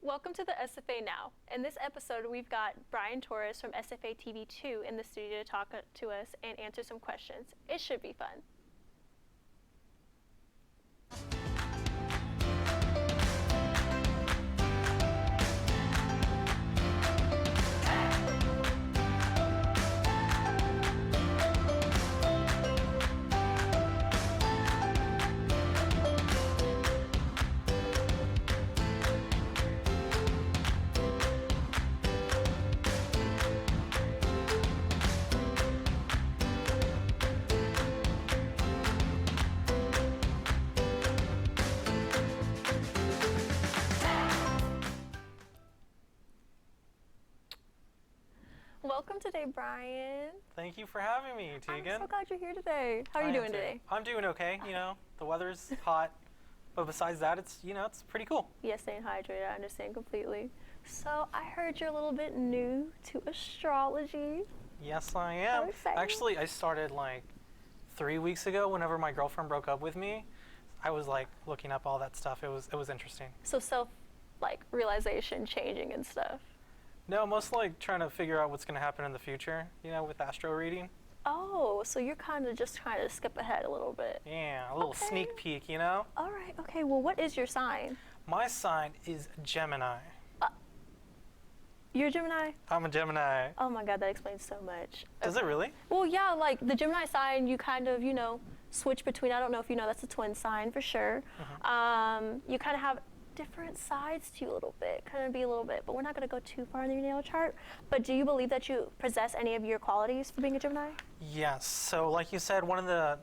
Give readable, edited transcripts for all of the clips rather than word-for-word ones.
Welcome to the SFA Now. In this episode, we've got Brian Torres from SFA TV2 in the studio to talk to us and answer some questions. It should be fun. Welcome today, Brian. Thank you for having me, Tegan. I'm so glad you're here today. How are you doing today? I'm doing okay. You know, the weather's hot, but besides that, it's pretty cool. Yes, staying hydrated. I understand completely. So I heard you're a little bit new to astrology. Yes, I am. How exciting. Actually, I started like 3 weeks ago. Whenever my girlfriend broke up with me, I was like looking up all that stuff. It was interesting. So realization, changing and stuff. No, most like trying to figure out what's going to happen in the future, you know, with astro reading. Oh, so you're kind of just trying to skip ahead a little bit. Yeah, a little sneak peek, you know? All right, okay. Well, what is your sign? My sign is Gemini. You're a Gemini? I'm a Gemini. Oh my God, that explains so much. Does it really? Well, yeah, like the Gemini sign, you kind of, switch between, I don't know if you know, that's a twin sign for sure. Mm-hmm. You kind of have different sides to you a little bit, but we're not going to go too far in your natal chart. But do you believe that you possess any of your qualities for being a Gemini? Yes. So like you said, one of the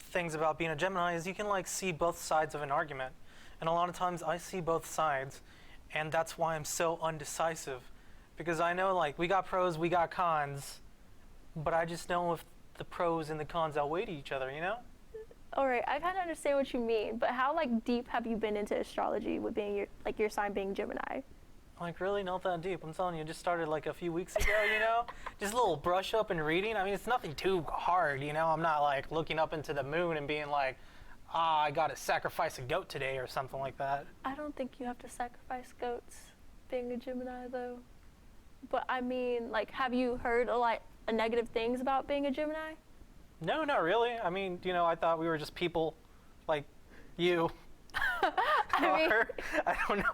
things about being a Gemini is you can like see both sides of an argument. And a lot of times I see both sides, and that's why I'm so undecisive. Because I know like we got pros, we got cons, but I just know if the pros and the cons outweigh each other, you know? All right, I kind of understand what you mean, but how deep have you been into astrology with being your sign being Gemini? Like really not that deep. I'm telling you, just started like a few weeks ago, you know? Just a little brush up and reading. I mean, it's nothing too hard, you know? I'm not like looking up into the moon and being like, I gotta sacrifice a goat today or something like that. I don't think you have to sacrifice goats being a Gemini though. But I mean, like, have you heard negative things about being a Gemini? No, not really. I mean, I thought we were just people like you. I don't know.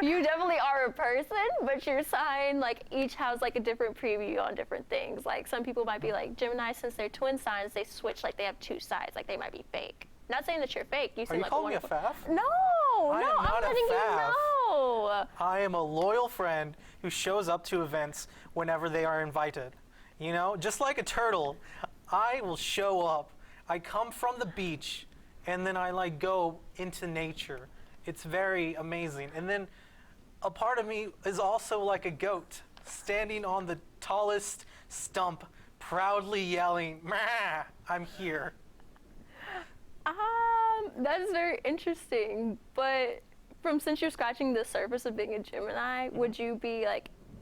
You definitely are a person, but your sign, each has a different preview on different things. Like some people might be like Gemini, since they're twin signs, they switch, they have two sides, they might be fake. Not saying that you're fake. You seem like a wonderful... Are you calling me a faff? No, I'm letting you know. I am a loyal friend who shows up to events whenever they are invited. You know, just like a turtle, I will show up. I come from the beach, and then I go into nature. It's very amazing. And then a part of me is also like a goat, standing on the tallest stump, proudly yelling, "Mah, I'm here." That is very interesting. But since you're scratching the surface of being a Gemini, would you be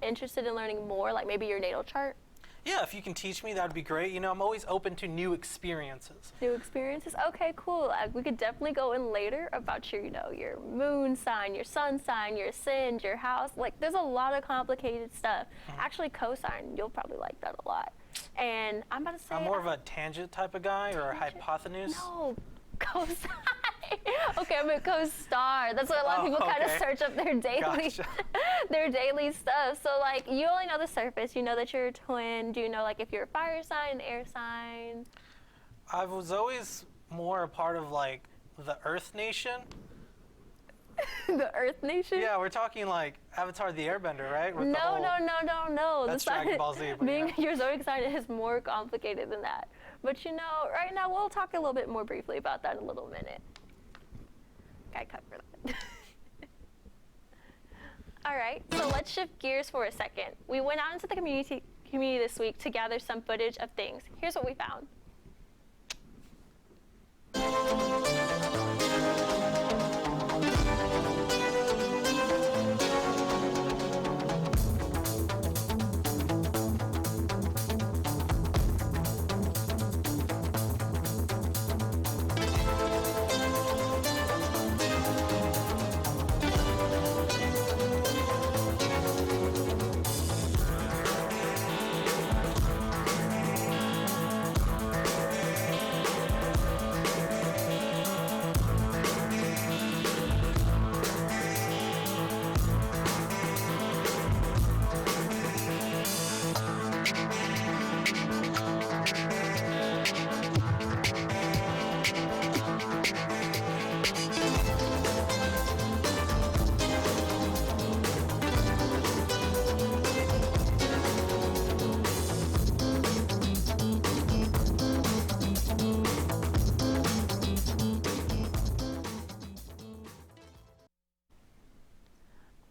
interested in learning more, maybe your natal chart? Yeah, if you can teach me, that would be great. You know, I'm always open to new experiences. New experiences? Okay, cool. We could definitely go in later about your, your moon sign, your sun sign, your ascend, your house. There's a lot of complicated stuff. Mm-hmm. Actually, cosine, you'll probably like that a lot. And I'm about to say... I'm more of a tangent type of guy, or a hypotenuse. No, cosine. Okay, I'm a co-star. That's why a lot of people kind of search up their daily, their daily stuff. So you only know the surface. You know that you're a twin. Do you know if you're a fire sign, an air sign? I was always more a part of the Earth Nation. The Earth Nation? Yeah, we're talking Avatar the Airbender, right? With No. That's Dragon Ball Z. Your zodiac sign is more complicated than that. But right now we'll talk a little bit more briefly about that in a little minute. I cut for that. All right, so let's shift gears for a second. We went out into the community this week to gather some footage of things. Here's what we found.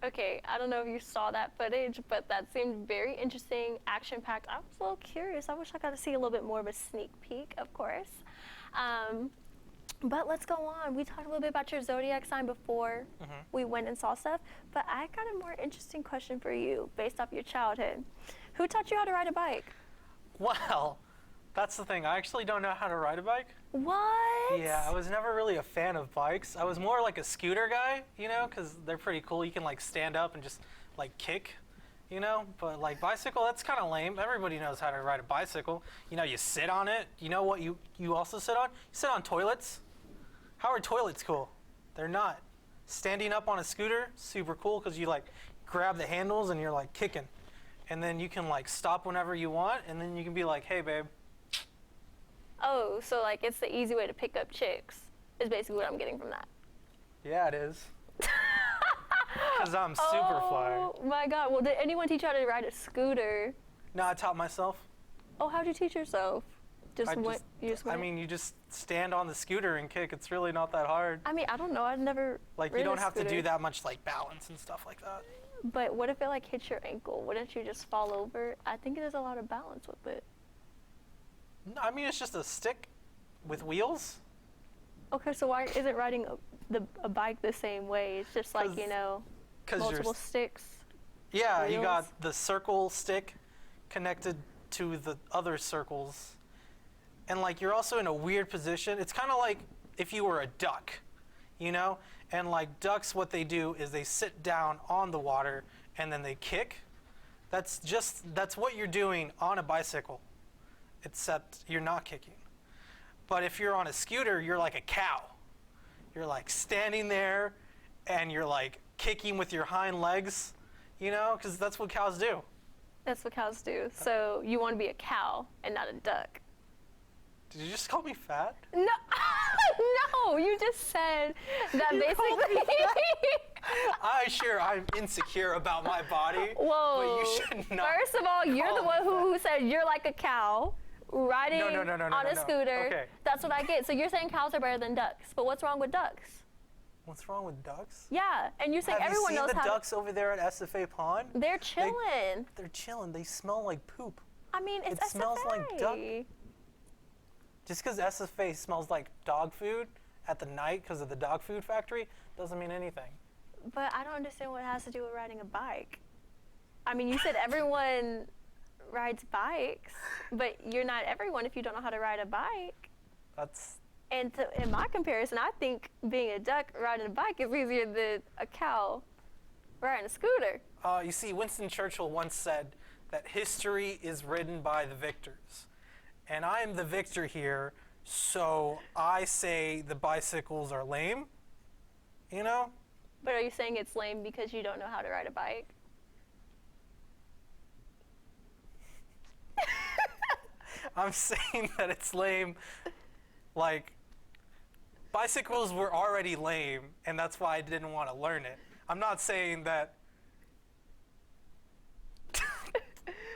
Okay, I don't know if you saw that footage, but that seemed very interesting, action-packed. I was a little curious. I wish I got to see a little bit more of a sneak peek, of course. But let's go on. We talked a little bit about your zodiac sign before we went and saw stuff, but I got a more interesting question for you based off your childhood. Who taught you how to ride a bike? Well, that's the thing. I actually don't know how to ride a bike. What? Yeah, I was never really a fan of bikes. I was more like a scooter guy, you know, because they're pretty cool. You can like stand up and just like kick, you know. But like bicycle, that's kind of lame. Everybody knows how to ride a bicycle. You know, you sit on it. You know what you also sit on? You sit on toilets. How are toilets cool? They're not. Standing up on a scooter, super cool because you like grab the handles and you're like kicking. And then you can like stop whenever you want and then you can be like, hey babe. Oh, so like it's the easy way to pick up chicks is basically what I'm getting from that. Yeah, it is. Because I'm super fly. Oh my God. Well, did anyone teach you how to ride a scooter? No, I taught myself. Oh, how'd you teach yourself? You just I went? mean, you just stand on the scooter and kick. It's really not that hard. I mean, I don't know. I've never Like, you ridden don't a have to scooter. do that much, like, balance and stuff like that. But what if it like hits your ankle? Wouldn't you just fall over? I think there's a lot of balance with it. No, I mean, it's just a stick with wheels. Okay, so why isn't riding a bike the same way? It's just like, 'Cause multiple sticks. Yeah, you wheels. got the circle stick connected to the other circles. And, like, you're also in a weird position. It's kind of like if you were a duck, you know? And, like, ducks, what they do is they sit down on the water and then they kick. That's what you're doing on a bicycle, except you're not kicking. But if you're on a scooter, you're like a cow. You're, like, standing there and you're, like, kicking with your hind legs, you know? Because that's what cows do. That's what cows do. So you want to be a cow and not a duck. Did you just call me fat? No, no, you just said that You called me basically. I'm insecure about my body. Whoa. But you should not. First of all, you're the call one me who said you're like a cow riding No, on a scooter. Okay. That's what I get. So you're saying cows are better than ducks. But what's wrong with ducks? What's wrong with ducks? Yeah, and you're saying Have everyone you seen knows the how ducks over there at SFA Pond? they're chilling. They're chilling. They smell like poop. I mean, it's It smells SFA. like duck. Just because SFA smells like dog food at the night because of the dog food factory doesn't mean anything. But I don't understand what it has to do with riding a bike. I mean, you said everyone rides bikes, but you're not everyone if you don't know how to ride a bike. That's And in my comparison, I think being a duck riding a bike is easier than a cow riding a scooter. You see, Winston Churchill once said that history is written by the victors. And I'm the victor here, so I say the bicycles are lame, you know? But are you saying it's lame because you don't know how to ride a bike? I'm saying that it's lame, like, bicycles were already lame, and that's why I didn't want to learn it. I'm not saying that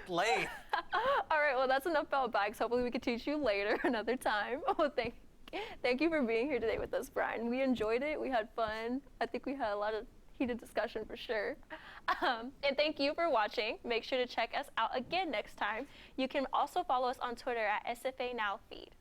lame. All right, well, that's enough about bikes. Hopefully we can teach you later, another time. Well, thank you for being here today with us, Brian. We enjoyed it. We had fun. I think we had a lot of heated discussion for sure. And thank you for watching. Make sure to check us out again next time. You can also follow us on Twitter at SFA Now Feed.